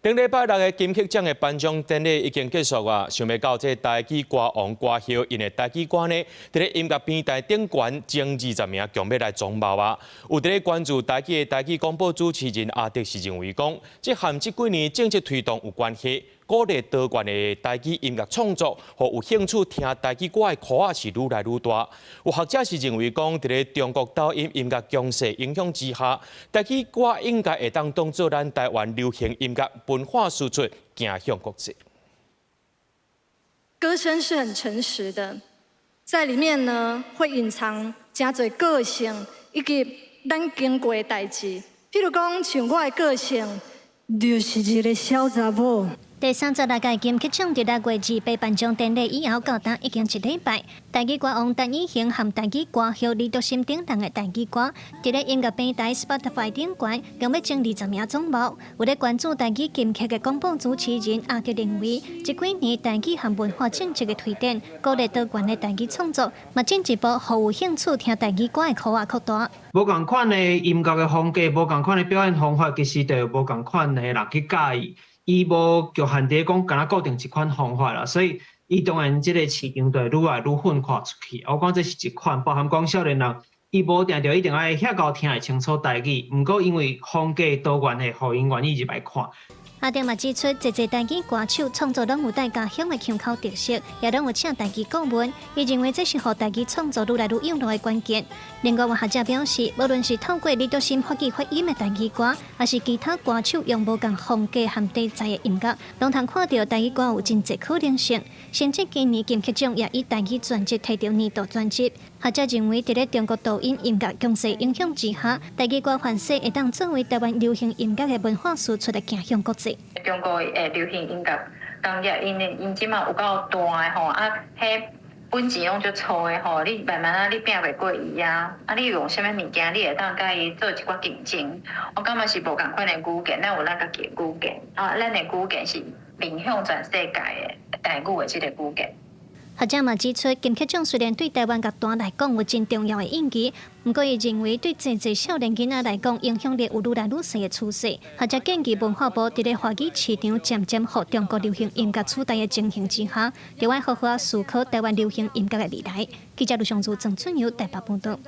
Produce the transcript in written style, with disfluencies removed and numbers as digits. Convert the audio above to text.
顶礼拜六的金曲奖的颁奖典礼已经结束啊，想要到这台语歌王歌后，因的台语歌呢，伫咧音乐平台顶悬前20名，强要来总报啊。有伫咧关注台语的台语广播主持人阿德是认为讲，这和这几年政策推动有关系。 鼓励多元的台语音乐创作，和有兴趣听台语歌的苦啊是愈来愈大。有学者是认为讲，伫咧中国抖音音乐强势影响之下，台语歌应该会当当做咱台湾流行音乐文化输出，走向国际。歌声是很诚实的，在里面呢会隐藏真侪个性，以及咱经过的代志。譬如讲，像我的个性，就是一个小查某。 第36届金曲奖伫8月2日颁奖典礼以后到今已经1礼拜。台语歌王陈以恒和台语歌后李德心等人的台语歌，伫咧音乐平台 Spotify 顶悬，共要前20名总目。有咧关注台语金曲的广播主持人阿德认为，这几年台语和文化政策的推展，鼓励多元的台语创作，嘛进一步互有兴趣听台语歌的口啊扩大。无共款的音乐的风格，无共款的表演方法，其实就有无共款的人去介意。 伊无局限伫讲，敢若固定一款方法啦，所以伊当然即个市场就会愈来愈分化出去。我讲这是一款，包含讲少年人，伊无定着一定爱遐高听会清楚台语，毋过因为风格多元的，互因愿意入来看。阿德嘛指出，侪台语歌手创作拢有带家乡的腔口特色，也拢有请台语顾问。伊认为这是互台语创作愈来愈有路的关键。另外，有学者表示，无论是透过李德新发起发音的台语歌，还是其他歌手用无共风格和题材的音乐，拢通看到台语歌有真侪可能性。甚至今年金曲奖也以台语专辑摕到年度专辑。学者认为，伫咧中国抖音音乐强势影响之下，台语歌范式会当作为台湾流行音乐的文化输出的走向国际。 中国的流行音乐工业，因即马有够大的吼，啊，迄本钱拢足粗的吼，你慢慢你拼袂过伊啊，你用啥物物件，你会当甲伊做一寡竞争。我感觉是无共款的语言，咱有咱家己的语言啊，咱的语言是面向全世界的台语的即个语言。 学者嘛指出，金曲奖虽然对台湾乐坛来讲有真重要的意义，不过伊认为对真侪少年囡仔来讲，影响力有愈来愈细的趋势。学者建议文化部伫咧华语市场渐渐互中国流行音乐取代的情形之下，就要好好思考台湾流行音乐的未来。记者卢尚珠、郑春友台北报道。